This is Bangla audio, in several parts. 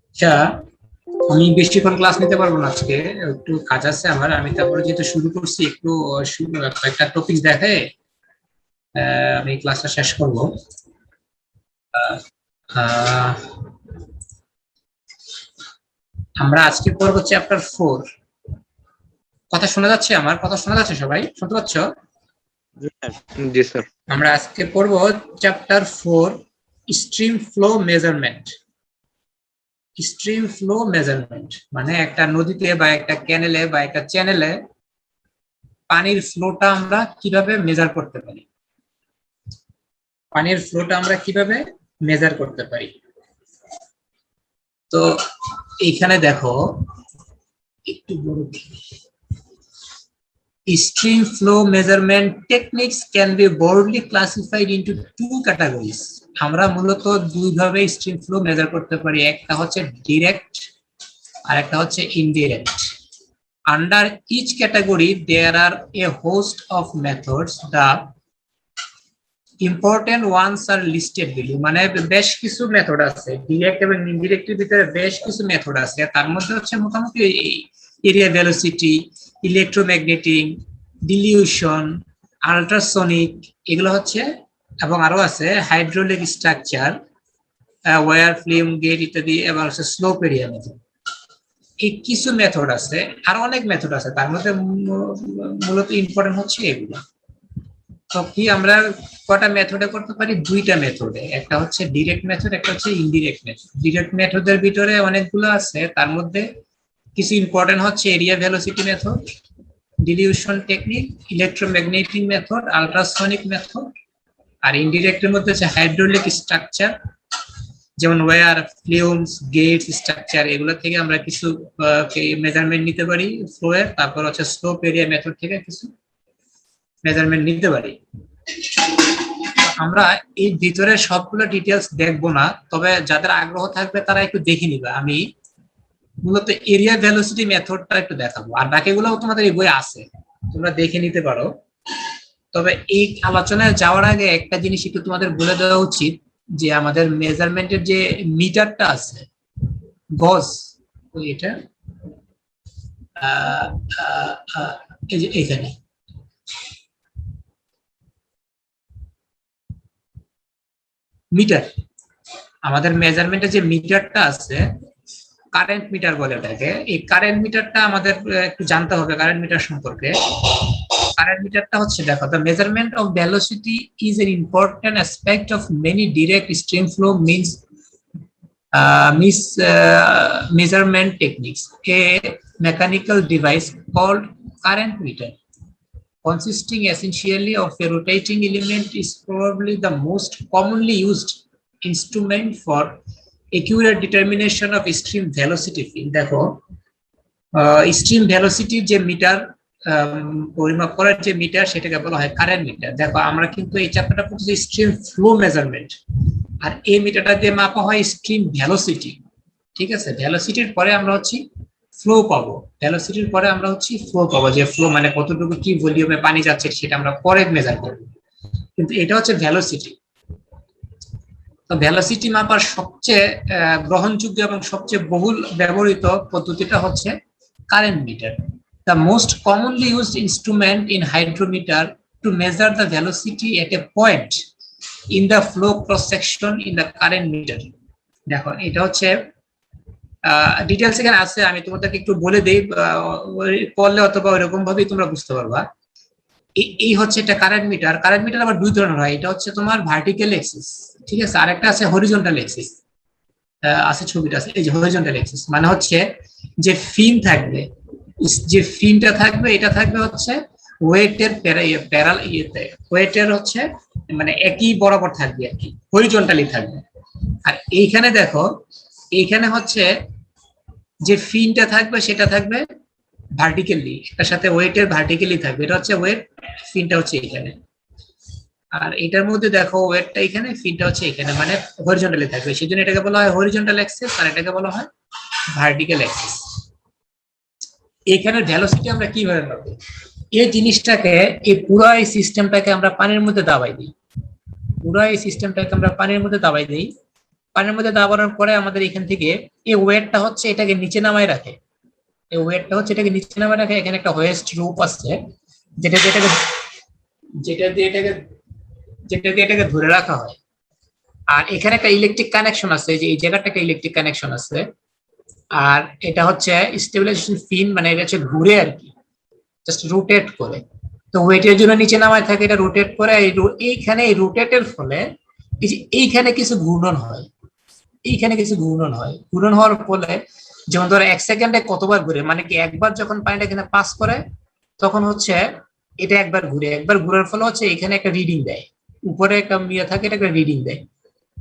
আচ্ছা, আমি বেশিক্ষণ ক্লাস নিতে পারবো না আজকে, একটু কাজ আছে আমার। আমি তারপরে যেহেতু শুরু করছি, একটু একটা টপিক দেখে আমি ক্লাসটা শেষ করবো। আহ, আমরা আজকে পড়বো চ্যাপ্টার 4। কথা শোনা যাচ্ছে? আমার কথা শোনা যাচ্ছে? সবাই শুনতে পাচ্ছ? জি স্যার। আমরা আজকে পড়বো chapter 4, stream flow measurement. Stream flow measurement মানে একটা নদীতে বা একটা ক্যানেলে বা একটা চ্যানেলে পানির ফ্লোটা আমরা কিভাবে মেজার করতে পারি। পানির ফ্লোটা আমরা কিভাবে মেজার করতে পারি। তো এইখানে দেখো একটু বড়, stream flow measurement techniques can be broadly classified into two categories. আমরা মূলত দুই ভাবে স্ট্রিম ফ্লো মেজার করতে পারি, একটা হচ্ছে ডিরেক্ট আর একটা হচ্ছে indirect. Under each category there are a host of methods. The important ones are listed below. মানে বেশ কিছু মেথড আছে, ডিরেক্ট এবং ইনডিরেক্টের ভিতরে বেশ কিছু মেথড আছে। তার মধ্যে হচ্ছে মোটামুটি area velocity, electromagnetic, dilution, ultrasonic, এগুলো হচ্ছে, এবং আরো আছে hydraulic structure, weir flume gate ইত্যাদি, এবং হচ্ছে স্লোপ এরিয়া মেথড। এই কিছু মেথড আছে, আর অনেক মেথড আছে, তার মধ্যে মূলত ইম্পর্টেন্ট হচ্ছে এগুলো। তো কি আমরা কটা মেথডে করতে পারি? দুইটা মেথডে, একটা হচ্ছে ডিরেক্ট মেথড, একটা হচ্ছে ইনডিরেক্ট মেথড। ডিরেক্ট মেথডের ভিতরে অনেকগুলো আছে, তার মধ্যে কিছু ইম্পর্টেন্ট হচ্ছে area velocity method, dilution technique, electromagnetic method, ultrasonic method. আর ইনডিরেক্টের মধ্যে হচ্ছে হাইড্রোলিক স্ট্রাকচার, যেমন ওয়্যার ফিল্মস গেটস স্ট্রাকচার, এগুলো থেকে আমরা কিছু মেজারমেন্ট নিতে পারি ফ্লোয়ের। তারপর হচ্ছে স্লোপ এরিয়া মেথড থেকে কিছু মেজারমেন্ট নিতে পারি। আমরা এই ভিতরে সবগুলো ডিটেলস দেখবো না, তবে যাদের আগ্রহ থাকবে তারা একটু দেখে নিবা। আমি মূলত এরিয়া ভেলোসিটি মেথডটা একটু দেখাবো, আর বাকিগুলো তোমাদের এই বই আছে, তোমরা দেখে নিতে পারো। তবে এই আলোচনায় যাওয়ার আগে একটা জিনিস একটু তোমাদের বলে দেওয়া উচিত, যে আমাদের মেজারমেন্টের যে মিটারটা আছে, গজ, এটা এই যে এখানে মিটার, আমাদের মেজারমেন্টের যে মিটারটা আছে, কারেন্ট মিটার বলে এটাকে। এই কারেন্ট মিটারটা আমাদের একটু জানতে হবে, কারেন্ট মিটার সম্পর্কে। কারেন্ট মিটারটা হচ্ছে, দেখো, the measurement of velocity is an important aspect of many direct stream flow measurement techniques. A mechanical device called current meter, consisting essentially of a rotating element, is probably the most commonly used instrument for accurate determination of stream velocity field. দেখো, স্ট্রিম ভেলোসিটির যে মিটার, পরিমাপ করার যে মিটার, সেটাকে বলা হয় কারেন্ট মিটার। দেখো, আমরা কিন্তু এই চ্যাপ্টারটা পড়তেছি স্ট্রিম ফ্লো মেজারমেন্ট, আর এই মিটারটা দিয়ে মাপা হয় স্ট্রিম ভেলোসিটি। ঠিক আছে, ভেলোসিটির পরে আমরা হচ্ছে ফ্লো পাবো, ভেলোসিটির পরে আমরা হচ্ছে ফ্লো পাবো, যে ফ্লো মানে কতটুকু কি ভলিউমে পানি যাচ্ছে সেটা আমরা পরে মেজার করবো, কিন্তু এটা হচ্ছে ভেলোসিটি। তো ভেলোসিটি মাপার সবচেয়ে গ্রহণযোগ্য এবং সবচেয়ে বহুল ব্যবহৃত পদ্ধতিটা হচ্ছে current meter. The most commonly used instrument in hydrometer to measure the velocity at a point in the flow cross section in the current meter. দেখো, এটা হচ্ছে ডিটেলস এখানে আছে, আমি তোমাদেরকে একটু বলে দেই, পড়লে অথবা ওইরকম ভাবেই তোমরা বুঝতে পারবা। এই হচ্ছে একটা কারেন্ট মিটার। কারেন্ট মিটার আবার দুই ধরনের হয়, এটা হচ্ছে তোমার ভার্টিক্যাল এক্সিস, ঠিক আছে, আর একটা আছে হরিজন্টাল এক্সিস। আছে, ছবিটা আছে, এই যে হরিজন্টাল এক্সিস মানে হচ্ছে যে ফিন থাকবে, যে ফিনটা থাকবে, এটা থাকবে হচ্ছে ওয়েটের প্যারাল ইয়েতে, ওয়েটের হচ্ছে মানে একই বরাবর থাকবে আর কি, হরিজন্টালি থাকবে। আর এইখানে দেখো, এইখানে হচ্ছে যে ফিনটা থাকবে সেটা থাকবে ভার্টিক্যালি, এটার সাথে ওয়েটের ভার্টিক্যালি থাকবে, এটা হচ্ছে ওয়েট, ফিনটা হচ্ছে এখানে। আর এটার মধ্যে দেখো, ওয়েটটা এখানে, ফিনটা হচ্ছে এখানে, মানে হরিজন্টালি থাকবে, সেজন্য এটাকে বলা হয় হরিজন্টাল অ্যাক্সিস, আর এটাকে বলা হয় ভার্টিক্যাল অ্যাক্সিস। এখানে ভেলোসিটি আমরা কিভাবে পাবো? এই জিনিসটাকে, এই পুরো এই সিস্টেমটাকে আমরা পানির মধ্যে দাবাই দিই। পুরো এই সিস্টেমটাকে আমরা পানির মধ্যে দাবাই দিই। পানির মধ্যে দাবানোর পরে আমাদের এখান থেকে এই ওয়েটটা হচ্ছে এটাকে নিচে নামায় রাখে। এই ওয়েটটা হচ্ছে এটাকে নিচে নামায় রাখে। এখানে একটা হোয়েস্ট রূপ আছে যেটা যেটাকে যেটা দিয়ে এটাকে যেটা দিয়ে এটাকে ধরে রাখা হয়। আর এখানে একটা ইলেকট্রিক কানেকশন আছে, যে এই জায়গাটা একটা ইলেকট্রিক কানেকশন আছে। আর এটা হচ্ছে স্টেবিলাইজেশন ফিন, মানে এটা হচ্ছে ঘুরে আর কি, জাস্ট রোটেট করে। তো ওয়েটের জন্য নিচে নামায় থাকে, এটা রোটেট করে। এইখানে এই রোটেটের ফলে এই যে এইখানে কিছু ঘূর্ণন হয়, এইখানে কিছু ঘূর্ণন হয়। ঘূর্ণন হওয়ার ফলে যেমন ধরো 1 সেকেন্ডে কতবার ঘুরে, মানে কি একবার যখন পানিটা এখানে পাস করে তখন হচ্ছে এটা একবার ঘুরে, একবার ঘুরার ফলে হচ্ছে এখানে একটা রিডিং দেয়, উপরে একটা ইয়ে থাকে, এটা একটা রিডিং দেয়।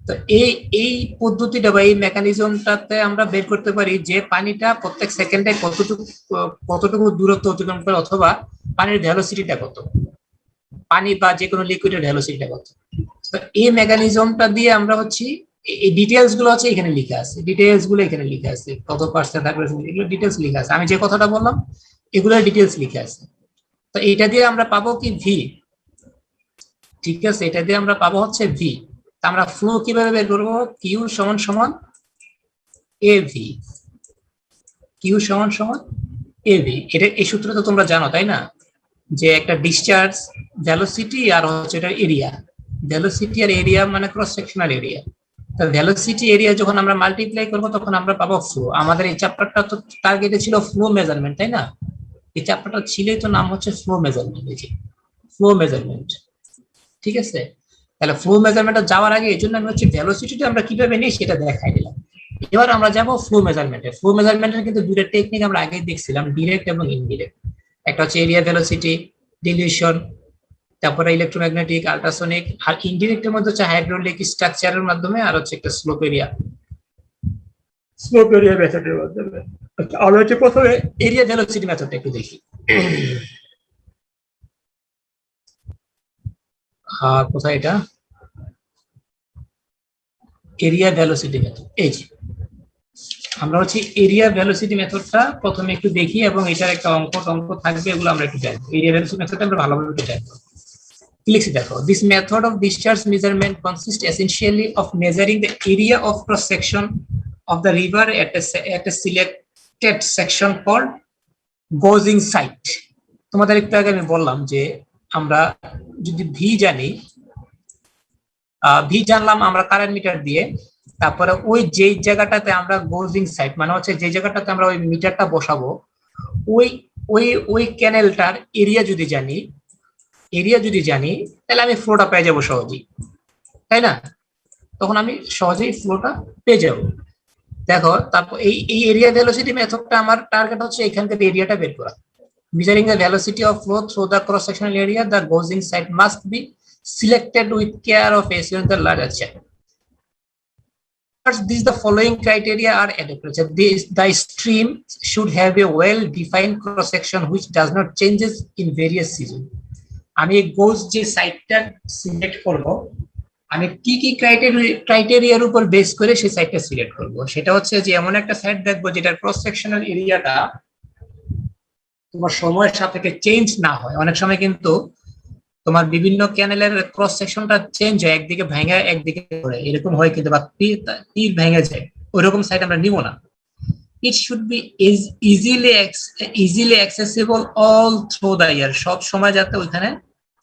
তো এই এই পদ্ধতিটা বা এই মেকানিজমটাতে আমরা বের করতে পারি যে পানিটা প্রত্যেক সেকেন্ডে কতটুকু দূরত্ব অতিক্রম করে, অথবা পানির ভ্যালোসিটিটা কত, পানি বা যে কোনো লিকুইডের ভ্যালোসিটিটা কত। তো এই মেকানিজমটা দিয়ে আমরা হচ্ছে এই ডিটেলস গুলো হচ্ছে এখানে লিখা আছে, ডিটেলস গুলো এখানে লিখা আছে, কত পার্সেন্ট থাকবে এগুলো ডিটেলস লিখা আছে। আমি যে কথাটা বললাম এগুলোর ডিটেলস লিখা আছে। তো এটা দিয়ে আমরা পাবো কি ভি, ঠিক আছে, এটা দিয়ে আমরা পাবো হচ্ছে ভি। আমরা ফ্লো কিভাবে বের করবো, কিউ সমান সমান এ ভি, কিউ সমান সমান এ ভি। এটা এই সূত্র তো তোমরা জানো তাই না, যে একটা ডিসচার্জ ভ্যালোসিটি আর হচ্ছে এটা এরিয়া, ভ্যালোসিটি আর এরিয়া মানে ক্রস সেকশনাল এরিয়া। তো ভ্যালোসিটি এরিয়া যখন আমরা মাল্টিপ্লাই করবো তখন আমরা পাবো ফ্লো। আমাদের এই চ্যাপ্টারটা তো টার্গেটে ছিল ফ্লো মেজারমেন্ট তাই না, এই চ্যাপ্টারটা ছিলই তো নাম হচ্ছে ফ্লো মেজারমেন্ট, এই যে ফ্লো মেজারমেন্ট, ঠিক আছে। তাহলে ফ্লো মেজারমেন্টে যাওয়ার আগে এই জন্য আমি হচ্ছে ভ্যালোসিটিটা আমরা কিভাবে নিই সেটা দেখাই দিলাম। এবার আমরা যাবো ফ্লো মেজারমেন্টে। ফ্লো মেজারমেন্টের কিন্তু দুটো টেকনিক আমরা আগে দেখছিলাম, ডিরেক্ট এবং ইনডিরেক্ট। একটা হচ্ছে এরিয়া ভেলোসিটি, ডিলিউশন, তারপরে ইলেকট্রোম্যাগনেটিক, আল্ট্রাসনিক। আর ইনডিরেক্টের মধ্যে হচ্ছে হাইড্রোলিক স্ট্রাকচারের মাধ্যমে, আর হচ্ছে একটা স্লোপ এরিয়া মেথডের মাধ্যমে। আমরা হচ্ছে প্রথমে এরিয়া ভেলোসিটি মেথডটা একটু দেখি। কোথায় এটা, এরিয়া ভেলোসিটি মেথড, এই যে আমরা হচ্ছে এরিয়া ভেলোসিটি মেথডটা প্রথমে একটু দেখি, এবং এটার একটা অঙ্ক টঙ্ক থাকবে, এগুলো আমরা একটু জানবো। এরিয়া ভেলোসিটি মেথডটা আমরা ভালোভাবে একটু জানবো। লিখছি দেখো, this method of discharge measurement consists essentially of measuring the area of cross section of the river at a selected section called gauging site. তোমাদের একটু আগে আমি বললাম যে আমরা যদি ভি জানি, ভি জানলাম আমরা কারেন্ট মিটার দিয়ে, তারপরে ওই যে জায়গাটাতে আমরা গোজিং সাইট মানে হচ্ছে যে জায়গাটাতে আমরা ওই মিটারটা বসাবো, ওই ওই ওই ক্যানেলটার এরিয়া যদি জানি, তাহলে আমি ফ্লোটা পেয়ে যাবো সহজেই, তাই না? তখন আমি সহজেই ফ্লোটা পেয়ে যাবো। দেখো, তারপর এই এরিয়া ভেলোসিটি মেথডটা আমার টার্গেট হচ্ছে এখানকার এরিয়াটা বের করা। Measuring the velocity of flow through the cross sectional area, the gauging site must be selected with care of assuring the larger channel. These the following criteria are adequate. The stream should have a well-defined cross section which does not changes in various seasons. আমি গোজ যে সাইটটা সিলেক্ট করব, আমি কি কি ক্রাইটেরিয়ার উপর বেস করে সেই সাইটটা সিলেক্ট করব, সেটা হচ্ছে যে এমন একটা সাইট দেখবো যেটার ক্রস সেকশনাল এরিয়াটা তোমার সময়ের সাপেক্ষে চেঞ্জ না হয়। অনেক সময় কিন্তু তোমার বিভিন্ন ক্যানেলের ক্রস সেকশনটা চেঞ্জ হয়, একদিকে ভেঙে একদিকে ধরে, এরকম হয় কিন্তু, বা তীর ভেঙে যায়, ওইরকম সাইট আমরা নিব না। It should be easily accessible all through the year. সব সময় যাতে ওইখানে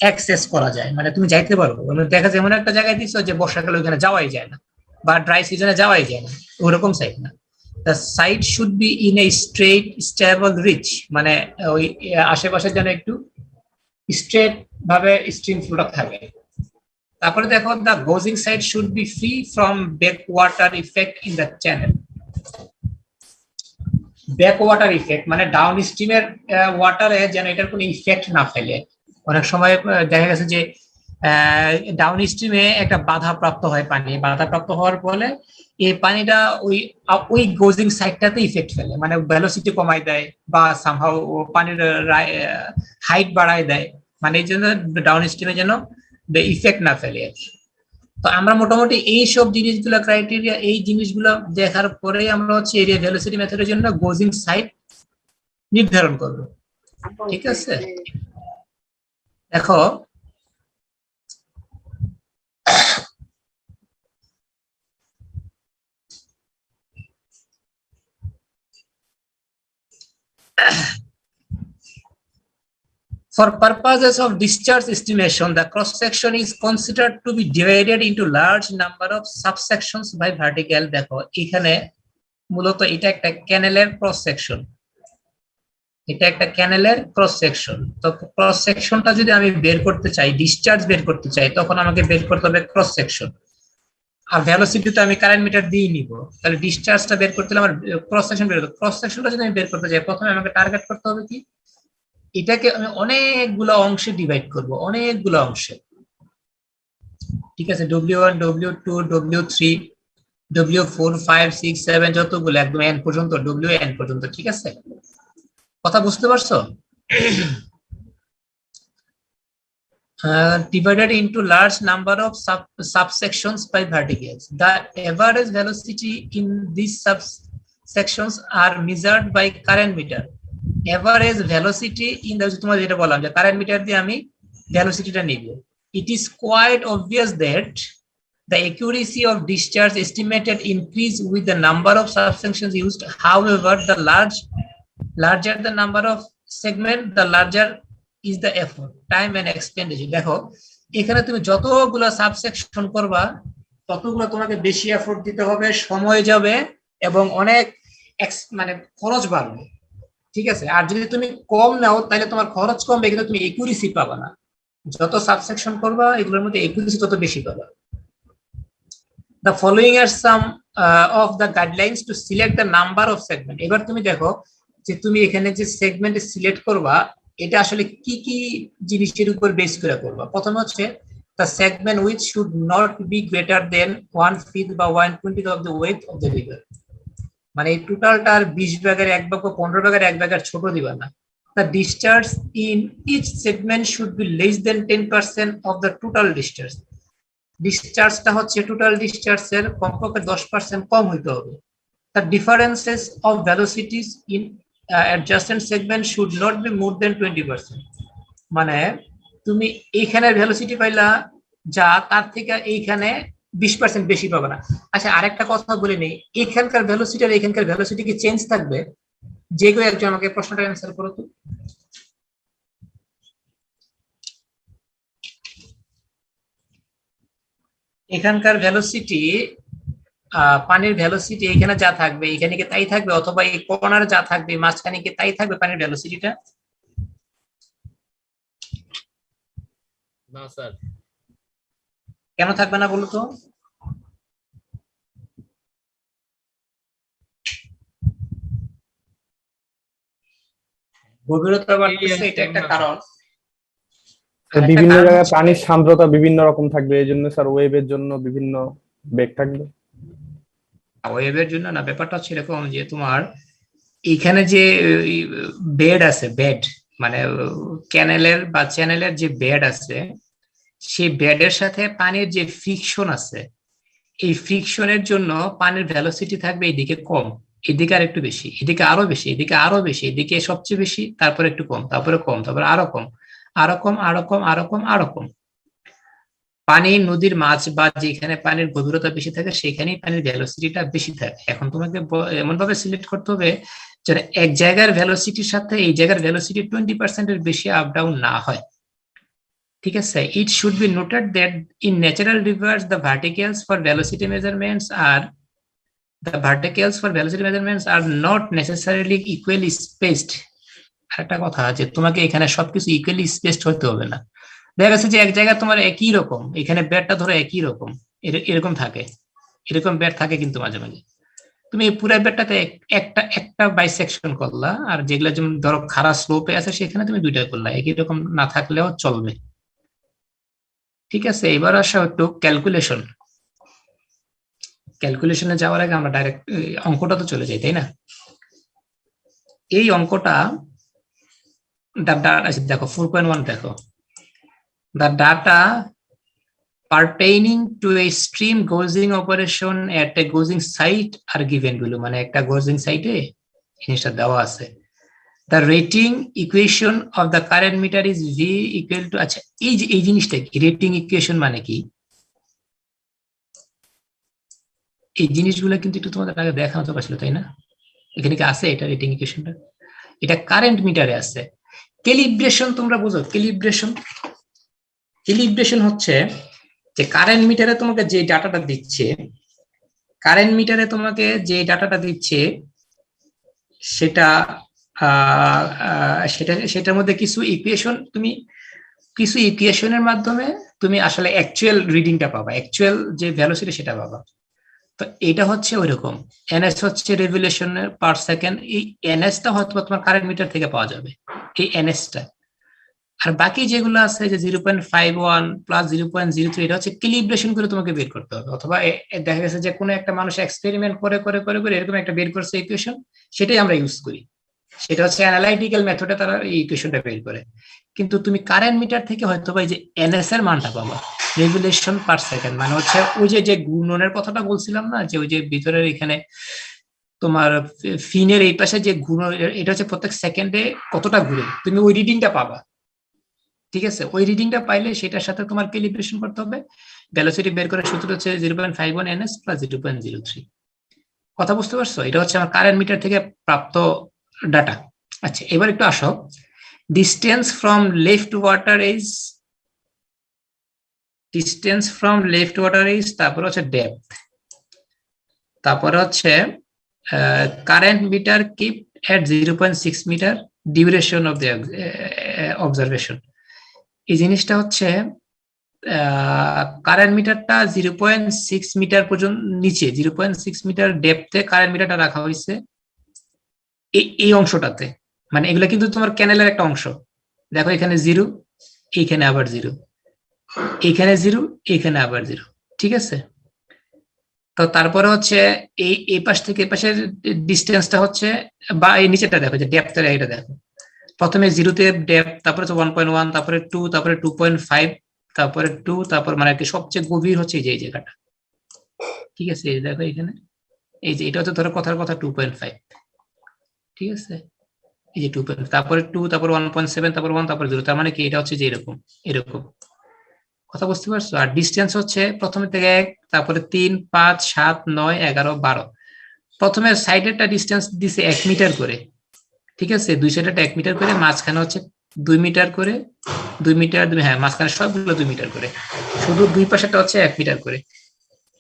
অ্যাক্সেস করা যায়, মানে তুমি যাইতে পারবো। দেখা যায় এমন একটা জায়গায় দিচ্ছ যে বর্ষাকালে ওইখানে যাওয়াই যায় না, বা ড্রাই সিজনে যাওয়াই যায় না, ওরকম সাইট না। The site should be in a straight stable ridge, মানে ওই আশেপাশে যেন একটু স্ট্রেট ভাবে স্ট্রিম ফ্লোটা থাকে। তারপরে দেখো, the gouging site should be free from backwater effect in the channel. Backwater effect মানে ডাউন স্ট্রিমের ওয়াটারে যেন এটার কোনো ইফেক্ট না ফেলে। অনেক সময় দেখা গেছে যে ডাউন স্ট্রিমে একটা বাধা প্রাপ্ত হয়, পানি বাধাপ্রাপ্ত হওয়ার ফলে এই পানিটা ওই গোজিং সাইটটাতে ইফেক্ট ফেলে, মানে ভেলোসিটি কমাই দেয় বা সামহাউ পানির হাইট বাড়ায় দেয়, মানে এই জন্য ডাউন স্ট্রিমে যেন ইফেক্ট না ফেলে আর কি। তো আমরা মোটামুটি এই সব জিনিসগুলো ক্রাইটেরিয়া, এই জিনিসগুলো দেখার পরেই আমরা হচ্ছে এরিয়া ভেলোসিটি মেথডের জন্য গোজিং সাইট নির্ধারণ করব, ঠিক আছে। দেখো For purposes of discharge estimation, the cross section is considered to be divided into large number of subsections by vertical. দেখো এখানে মূলত এটা একটা ক্যানেলের ক্রস সেকশন, এটা একটা ক্যানেলের ক্রস সেকশন। তো ক্রস সেকশনটা যদি আমি বের করতে চাই, ডিসচার্জ বের করতে চাই, তখন আমাকে বের করতে হবে ক্রস সেকশন। আর ভেলোসিটি তো আমি কারেন্ট মিটার দিয়ে নিব, তাহলে ডিসচার্জটা বের করতে হলে আমার ক্রস সেকশন বের করতে, ক্রস সেকশনটা যদি আমি বের করতে চাই, প্রথমে আমাকে টার্গেট করতে হবে কি, এটাকে আমি অনেকগুলো অংশে ডিভাইড করব, অনেকগুলো অংশে। ঠিক আছে, W1 W2 W3 W4 5 6 7 যতগুলো একদম n পর্যন্ত, WN পর্যন্ত। ঠিক আছে, কথা বুঝতে পারছো? Divided into large number of subsections by verticals. The average velocity in these subsections are measured by current meter. Average velocity in the তোমার যেটা বললাম যে কারেন্ট মিটার দিয়ে আমি ভেলোসিটিটা নিব। It is quite obvious that the accuracy of discharge estimated increase with the number of subsections used. However, the larger the number of segment, the larger is the effort, time and expenditure. দেখো এখানে তুমি যতগুলো সাবসেকশন করবা ততগুলো তোমাকে বেশি এফোর্ট দিতে হবে, সময় যাবে এবং অনেক মানে খরচ বাড়বে। ঠিক আছে, আর যদি তুমি কম নাও তাহলে তোমার খরচ কমবে কিন্তু তুমি একুরেসি পাবা না। যত সাবসেকশন করবা এগুলোর মধ্যে একুরেসি তত বেশি পাবা। The following are some of the guidelines to select the number of segment. এবার তুমি দেখো যে তুমি এখানে যে সেগমেন্ট সিলেক্ট করবা এটা আসলে কি কি জিনিসের উপর বেস করে করবা। প্রথম হচ্ছে the segment which should not be greater than 1/5 বা 1/20 of the width of the river. মানে এই টোটালটার 20 ভাগের 1 ভাগ বা 15 ভাগের 1 ভাগের ছোট দিবা না। The discharge in each segment should be less than 10% of the total discharge. ডিসচার্জটা হচ্ছে টোটাল ডিসচার্জের কমপক্ষে 10% কম হইতে হবে। The differences of velocities in adjacent segment should not be more than 20%. মানে তুমি এইখানে ভেলোসিটি পাইলা যা তার থেকে এইখানে 20% বেশি পাবে না। আচ্ছা আরেকটা কথা বলে নেই, এখানকার ভেলোসিটি আর এখানকার ভেলোসিটি কি চেঞ্জ থাকবে? যে কেউ একজন আমাকে প্রশ্নটা অ্যান্সার করো তো। এখানকার ভেলোসিটি, পানির ভেলোসিটি এখানে যা থাকবে এখানে কি তাই থাকবে, অথবা এই কর্নারে যা থাকবে মাঝখানে কি তাই থাকবে পানির ভেলোসিটিটা? না স্যার। কেন থাকবে না বলো তো? গভীরতা বাড়তেছে, এটা একটা কারণ। বিভিন্ন জায়গায় পানির সান্দ্রতা বিভিন্ন রকম থাকবে, এই জন্য স্যার ওয়েভের জন্য বিভিন্ন বেগ থাকবে। ওয়েভের জন্য না, ব্যাপারটা হচ্ছে এরকম যে তোমার এখানে যে বেড আছে, বেড মানে ক্যানেলের বা চ্যানেলের যে বেড আছে, সেই বেডের সাথে পানির যে ফ্রিকশন আছে, এই ফ্রিকশনের জন্য পানির ভেলোসিটি থাকবে এদিকে কম, এদিকে আর একটু বেশি, এদিকে আরো বেশি, এদিকে আরো বেশি, এদিকে সবচেয়ে বেশি, তারপরে একটু কম, তারপরে কম, তারপরে আরো কম, আরো কম, আরো কম, আরো কম, আরো কম। পানি নদীর মাছ বা যেখানে পানির গভীরতা বেশি থাকে সেখানেই পানির ভেলোসিটিটা বেশি থাকে। এখন তোমাকে এমন ভাবে সিলেক্ট করতে হবে যেন এক জায়গার ভেলোসিটির সাথে এই জায়গার ভেলোসিটি 20% এর বেশি আপ ডাউন না হয়। ঠিক আছে, it should be noted that in natural rivers the verticals for velocity measurements are not necessarily equally spaced. আরেকটা কথা যে তোমাকে এখানে সবকিছু ইকুয়ালি স্পেসড হতে হবে না। দেখা গেছে যে এক জায়গায় তোমার একই রকম, এখানে ব্যাটটা ধরো একই রকম, এরকম থাকে, এরকম ব্যাট থাকে, কিন্তু মাঝে মাঝে তুমি এই পুরো ব্যাটটাতে একটা একটা বাইসেকশন করলা, আর যেগুলো যেমন ধরো খারাপ স্লোপে আছে সেখানে তুমি দুইটা করলা, একই রকম না থাকলেও চলবে। ঠিক আছে, এবার আসা একটু ক্যালকুলেশনে যাওয়ার আগে আমরা ডাইরেক্ট অঙ্কটা তো চলে যাই, তাই না? এই অঙ্কটা দেখো 4.1 দেখো, the data pertaining to a stream gauging operation at a gauging site are given below. মানে একটা gauging site এ জিনিসটা দেওয়া আছে। The rating equation of the current meter is V equal to, আচ্ছা এই জিনিসটা কি রেটিং ইকুয়েশন মানে কি? এই জিনিসগুলো কিন্তু একটু তোমাদের আগে দেখানো তো পারছিল, তাই না? এখানে কি আছে এটা রেটিং ইকুয়েশনটা? এটা কারেন্ট মিটারে আছে। ক্যালিব্রেশন তোমরা বুঝো? ক্যালিব্রেশন হচ্ছে যে কারেন্ট মিটারে তোমাকে যে ডাটাটা দিচ্ছে, সেটা সেটার মধ্যে কিছু ইকুয়েশনের মাধ্যমে তুমি আসলে অ্যাকচুয়াল রিডিংটা পাবা, অ্যাকচুয়াল যে ভ্যালুসিটি সেটা পাবা। তো এটা হচ্ছে ওইরকম, এনএস হচ্ছে রেভলিউশন পার সেকেন্ড। এই এনএসটা হয়তো তোমার কারেন্ট মিটার থেকে পাওয়া যাবে, এই এনএসটা। আর বাকি যেগুলো আছে যে 0.51 প্লাস 0.03, এটা হচ্ছে ক্যালিব্রেশন করে তোমাকে বের করতে হবে। অথবা দেখা গেছে যে কোনো একটা মানুষ এক্সপেরিমেন্ট করে করে করে করে এরকম একটা বের করছে ইকুয়েশন, সেটাই আমরা ইউজ করি। সেটা হচ্ছে অ্যানালাইটিক্যাল মেথডে তারা এই ইকুয়েশনটা বের করে। কিন্তু তুমি কারেন্ট মিটার থেকে হয়তো বা এই যে এনএস এর মানটা পাবা, রেভলিউশন পার সেকেন্ড, মানে হচ্ছে ওই যে ঘূর্ণনের কথাটা বলছিলাম না, যে ওই যে ভিতরের এখানে তোমার ফিনের এই পাশে যে ঘূর্ণন, এটা হচ্ছে প্রত্যেক সেকেন্ডে কতটা ঘুরে, তুমি ওই রিডিংটা পাবা। ঠিক আছে, ওই রিডিংটা পাইলে সেটার সাথে তোমার ক্যালিব্রেশন করতে হবে। ভেলোসিটি বের করার সূত্র হচ্ছে 0.51 ns প্লাস 0.03। কথা বুঝতে পারছো? এটা হচ্ছে আমার কারেন্ট মিটার থেকে প্রাপ্ত ডাটা। আচ্ছা, এবার একটু আসো, distance from left water is, তারপরে হচ্ছে ডেপথ, তারপরে হচ্ছে current meter keep at 0.6 meter, duration of the observation. এই জিনিসটা হচ্ছে কারেন্ট মিটারটা 0.6 মিটার পর্যন্ত নিচে, 0.6 মিটার ডেপথে কারেন্ট মিটারটা রাখা হয়েছে এই অংশটাতে। মানে এগুলো কিন্তু তোমার ক্যানেলের একটা অংশ। দেখো এখানে 0, এইখানে আবার 0, এইখানে 0, এইখানে আবার 0। ঠিক আছে, তো তারপরে হচ্ছে এই পাশ থেকে এই পাশের ডিস্টেন্সটা হচ্ছে, বা এই নিচেটা দেখো যে ডেপথ, এটা দেখো প্রথমে 0তে ডেপথ, তারপরে হচ্ছে 1.1, তারপরে 2, তারপরে 2.5, তারপরে 2, তারপর মানে কি সবচেয়ে গভীর হচ্ছে এই জায়গাটা। ঠিক আছে, এই দেখো এখানে, এই যে এটা হচ্ছে ধরো কথার কথা 2.5। ঠিক আছে, এই যে 2.5, তারপরে 2, তারপর 1.7, তারপর 1, তারপর 0। তার মানে কি এটা হচ্ছে যে এরকম। কথা বুঝতে পারছো? আর ডিস্টেন্স হচ্ছে প্রথমে থেকে 1, তারপরে 3, 5, 7, 9, 11, 12। প্রথমে সাইডেরটা ডিস্টেন্স দিছে 1 মিটার করে। ঠিক আছে, দুই সাইডেরটা 1 মিটার করে, মাঝখানে হচ্ছে 2 মিটার করে, 2 মিটার, হ্যাঁ মাঝখানে সবগুলো 2 মিটার করে, শুধু দুই পাশেটা হচ্ছে 1 মিটার করে।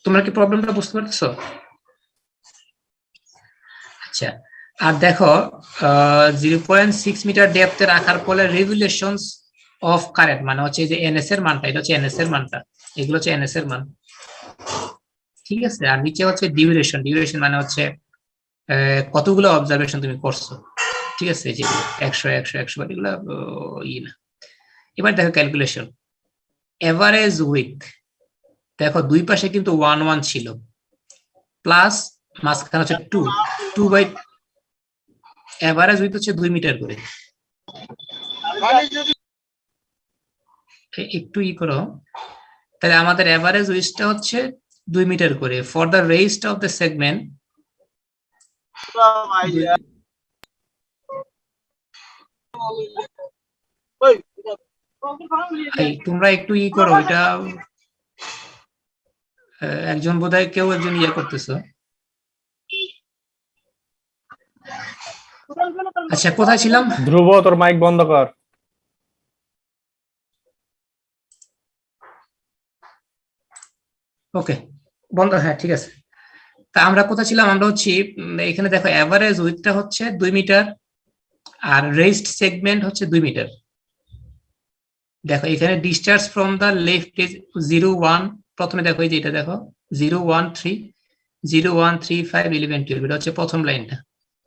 তোমরা কি প্রবলেমটা বুঝতে পারছো? আচ্ছা, আর দেখো 0.6 মিটার ডেপথে রাখার ফলে রেগুলেশন অফ কারেন্ট, মানে হচ্ছে যে এনএস এর মানটা, এটা হচ্ছে এনএস এর মানটা, এগুলো হচ্ছে এনএস এর মান। ঠিক আছে, আর নিচে হচ্ছে ডিউরেশন মানে হচ্ছে কতগুলো অবজারভেশন তুমি করছো। ঠিক আছে, যে 100 এগুলো না। এবার দেখো ক্যালকুলেশন, এভারেজ উইথ, দেখো দুই পাশে কিন্তু 1 ছিল, প্লাস মাঝখানে হচ্ছে 2 বাই, এভারেজ উইথ হচ্ছে 2 মিটার করে। একটু করো, তাহলে আমাদের এভারেজ উইথটা হচ্ছে 2 মিটার করে। For the rest of the segment, তোমরা একটু করো, এটা একজন বোধহয় কেউ একজন করতেছো। আচ্ছা, কোথায় ছিলাম? ধ্রুব, তোর মাইক বন্ধ কর। ওকে, বন্ধ, হ্যাঁ ঠিক আছে। তা আমরা কোথায় ছিলাম? আমরা হচ্ছে এখানে দেখো এভারেজ উইথটা হচ্ছে 2 মিটার, আর রেস্ট সেগমেন্ট হচ্ছে 2 মিটার। দেখো এখানে discharge from the left is 0, 1, প্রথমে দেখো এই যে এটা দেখো 0, 1, 3, 0, 1, 3, 5, 11, 12, এটা হচ্ছে প্রথম লাইনটা,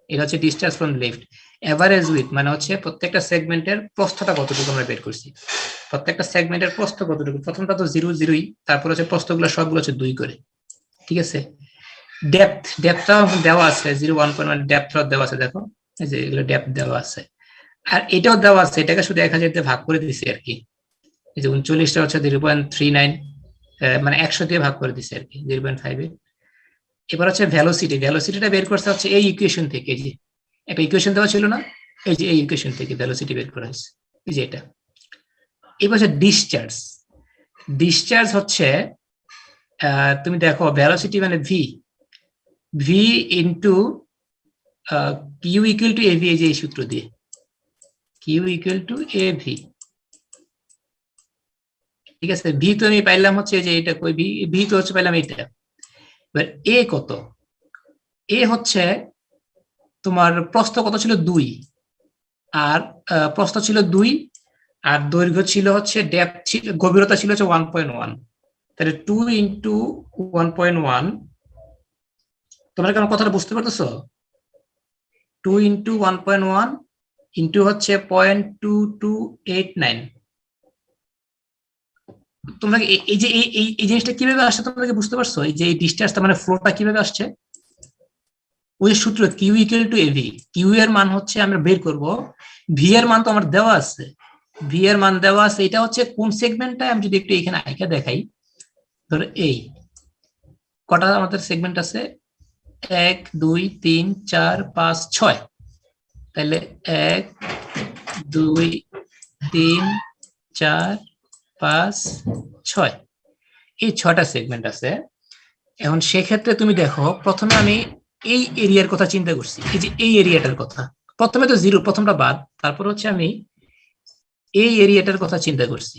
এটা হচ্ছে discharge from left. Average with মানে হচ্ছে প্রত্যেকটা সেগমেন্টের প্রস্থটা কতটুকু আমরা বের করছি, প্রত্যেকটা সেগমেন্টের প্রস্থ কতটুকু। প্রথমটা তো 0, 0ই, তারপর হচ্ছে প্রস্থগুলো সবগুলো হচ্ছে 2 করে। ঠিক আছে, ডেপথটা দেওয়া আছে 0, 1.1 ডেপথ দেওয়া আছে, দেখো এই যে এগুলো ডেপথ দেওয়া আছে। আর এটাও দেওয়া আছে, এটাকে শুধু 1000 দিয়ে ভাগ করে দিছি আর কি। এই যে 39টা হচ্ছে 0.39, মানে 100 দিয়ে ভাগ করে দিছে আর কি, 0.5 এ। এবার হচ্ছে ভ্যালোসিটিটা বের করছে হচ্ছে এই ইকুয়েশন থেকে, যে একটা ইকুয়েশন দেওয়া ছিল না, এই যে এই ইকুয়েশন থেকে ভ্যালোসিটি বের করা হয়েছে, এই যে এটা। এবার হচ্ছে ডিসচার্জ হচ্ছে তুমি দেখো ভ্যালোসিটি মানে v into q equal to AV, এই যে এই সূত্র দিয়ে কিউ ইকুয়াল টু এভি। ঠিক আছে, ভি তো আমি পাইলাম হচ্ছে যে এটা কই, ভি ভি তো হচ্ছে পাইলাম এটা। এবার এ কত? এ হচ্ছে তোমার প্রস্থ কত ছিল 2, আর প্রস্থ ছিল 2, আর দৈর্ঘ্য ছিল হচ্ছে ডেপথ ছিল, গভীরতা ছিল হচ্ছে 1.1। তাহলে 2 ইন্টু 1.1, তোমরা কেন কথাটা বুঝতে পারতেছো? 2 ইন্টু 1.1 ইন্টু হচ্ছে 0.2289। তোমরা এই যে এই জিনিসটা কিভাবে আসছে তোমরা কি বুঝতে পারছো? এই যে এই ডিসটেন্সটা মানে ফ্লোটা কিভাবে আসছে? ওই সূত্র q equal to AV, q এর মান হচ্ছে আমরা বের করব, ভি এর মান তো আমার দেওয়া আছে, ভি এর মান দেওয়া আছে। এটা হচ্ছে কোন সেগমেন্টটা আমি যদি একটু এখানে আইকা দেখাই, ধরো এই কটা আমাদের সেগমেন্ট আছে, 1 2 3 4 5 6। তাহলে 1 2 3 4 5 6, এই 6টা সেগমেন্ট আছে। এখন সেক্ষেত্রে তুমি দেখো, প্রথমে আমি এই এরিয়ার কথা চিন্তা করছি, এই যে এই এরিয়াটার কথা। প্রথমে তো জিরো, প্রথমটা বাদ, তারপর হচ্ছে আমি এই এরিয়াটার কথা চিন্তা করছি।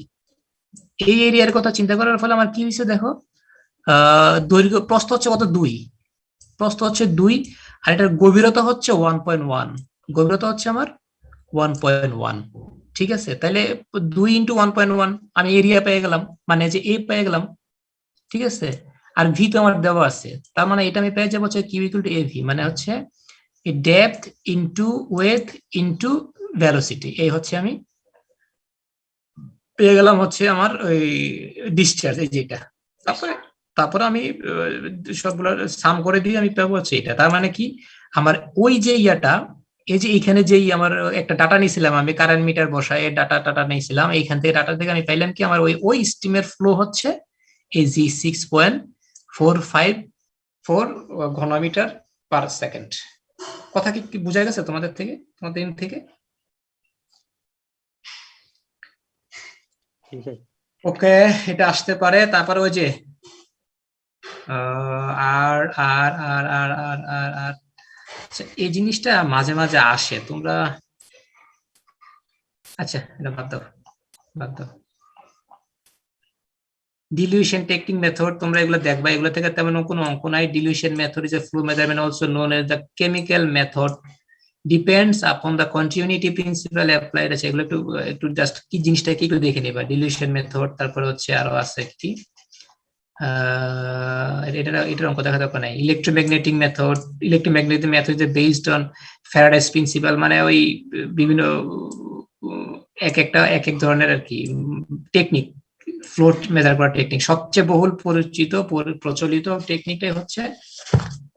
এই এরিয়ার কথা চিন্তা করার ফলে আমার কি হয়েছে দেখো, দৈর্ঘ্য প্রস্থ হচ্ছে কত, 2, প্রস্থ হচ্ছে 2, আর এটার গভীরতা হচ্ছে 1.1, গভীরতা হচ্ছে আমার 1.1। ঠিক আছে, তাহলে 2 ইন্টু 1.1 আমি এরিয়া পেয়ে গেলাম, মানে যে এ পেয়ে গেলাম। ঠিক আছে, আর ভি তো আমার দেওয়া আছে, তার মানে এটা আমি পেয়ে যাবো হচ্ছে কিউ ইকুয়াল টু এভি, মানে হচ্ছে depth into width into velocity. এই হচ্ছে আমি পেয়ে গেলাম হচ্ছে আমার ওই ডিসচার্জ, এই যেটা। তারপরে তারপরে আমি সবগুলো সাম করে দিয়ে আমি পাবো হচ্ছে এটা। তার মানে কি, আমার ওই যে ইয়াটা, এই যে এইখানে যেই আমার একটা ডাটা নিয়েছিলাম আমি, কারেন্ট মিটার বসায় ডাটা নিয়েছিলাম, এইখান থেকে ডাটা থেকে আমি পাইলাম কি, আমার ওই স্টিমের ফ্লো হচ্ছে এই জি 6.454 ঘনমিটার পার সেকেন্ড। কথা কি বোঝা গেছে তোমাদের থেকে, তোমাদের থেকে? ওকে, এটা আসতে পারে। তারপরে ওই যে আর আর আর আর আর আর আর এই জিনিসটা মাঝে মাঝে আসে, তোমরা আচ্ছা এটা বাদ দাও, বাদ দাও। ডিলিউশন টেকনিক মেথড, তোমরা এগুলো দেখবা, এগুলো থেকে তেমন কোনো অঙ্ক নাই। Dilution method is a flow measurement also known as the chemical method, depends upon the continuity principal applied. আছে এগুলো একটু একটু জাস্ট কি জিনিসটা কি একটু দেখে নিবা। ডিলিউশন মেথড, তারপরে হচ্ছে আরো আছে কি, এটার অঙ্ক দেখা দরকার নাই। Electromagnetic method, electromagnetic method is based on Faraday's principal, মানে ওই বিভিন্ন এক এক ধরনের আর কি টেকনিক, ফ্লোট মেজার করার টেকনিক। সবচেয়ে বহুল পরিচিত প্রচলিত টেকনিকটাই হচ্ছে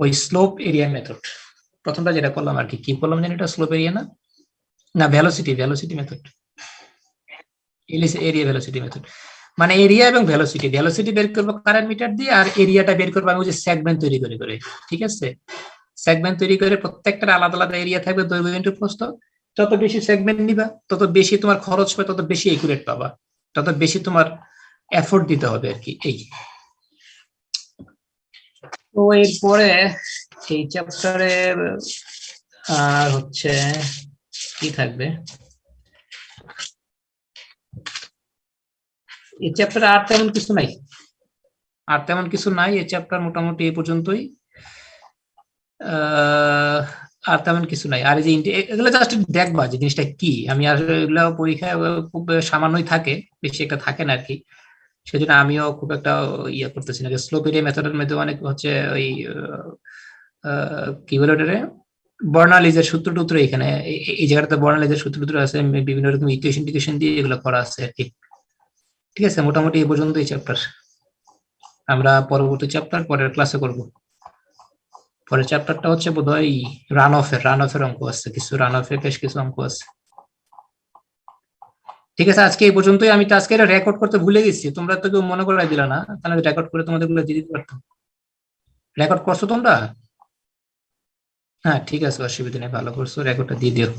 ওই স্লোপ এরিয়া মেথড। প্রথমটা যেটা করলাম আর কি বললাম জানি, এটা স্লোপ এরিয়া না, না velocity method, area velocity method. মানে এরিয়া এবং ভেলোসিটি বের করবো কারেন্ট মিটার দিয়ে, আর এরিয়াটা বের করবো আমি ওই যে সেগমেন্ট তৈরি করে। ঠিক আছে, সেগমেন্ট তৈরি করে প্রত্যেকটা আলাদা আলাদা এরিয়া থাকবে, দৈর্ঘ্য ইনটু প্রস্থ। যত বেশি সেগমেন্ট নিবা তত বেশি তোমার খরচ হবে, তত বেশি একুরেট পাবা, তত বেশি তোমার এফোর্ট দিতে হবে আর কি। এই তো এরপরে এই চ্যাপ্টারে আর হচ্ছে কি থাকবে, এই চ্যাপ্টারে আর তেমন কিছু নাই, এই চ্যাপ্টার মোটামুটি এই পর্যন্তই। আর তেমন কিছু নাই। আর এই যে এগুলো জাস্ট দেখবা যে জিনিসটা কি, আমি আসলে এগুলো পরীক্ষায় খুব সামান্যই থাকে, বেশি একটা থাকে না আর কি। সেজন্য আমিও খুব একটা ইয়ে করতেছি না। স্লোপ এরিয়া মেথডের মধ্যে অনেক হচ্ছে ওই কি বলে ওটারে, বর্নালিজের সূত্র টুত্র এখানে এই জায়গাটাতে বর্নালিজের সূত্র টুত্র আছে, বিভিন্ন রকম ইকুয়েশন দিয়ে এগুলো করা আছে আর কি। ঠিক আছে, মোটামুটি এই পর্যন্ত এই চ্যাপ্টার। আমরা পরবর্তী চ্যাপ্টার পরের ক্লাসে করব। পরের চ্যাপ্টারটা হচ্ছে বোধহয় রান অফের অঙ্ক আছে কিছু, বেশ কিছু অঙ্ক আছে। ঠিক আছে, আজকে এই পর্যন্তই। আমি তো আজকে এটা রেকর্ড করতে ভুলে গেছি, তোমরা তো কেউ মনে করাই দিলা না, তাহলে রেকর্ড করে তোমাদের গুলো দিয়ে দিতে পারতাম। রেকর্ড করছো তোমরা? হ্যাঁ ঠিক আছে, অসুবিধা নেই, ভালো করছো, রেকর্ডটা দিয়ে দিও।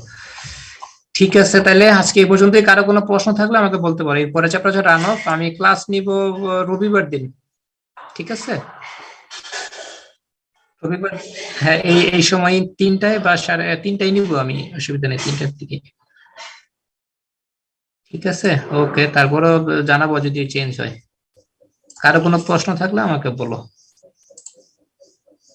ঠিক আছে, তাহলে আজকে এই পর্যন্তই। কারো কোনো প্রশ্ন থাকলে আমাকে বলতে পারো। এরপরে চ্যাপ্টার হচ্ছে রান অফ, আমি ক্লাস নিব রবিবার দিন। ঠিক আছে। রবিবার, হ্যাঁ এই সময় 3টায় বা 3:30 নিবো আমি, অসুবিধা নেই, 3টার দিকে। ঠিক আছে, ওকে, তারপরেও জানাবো যদি চেঞ্জ হয়। কারো কোনো প্রশ্ন থাকলে আমাকে বলো।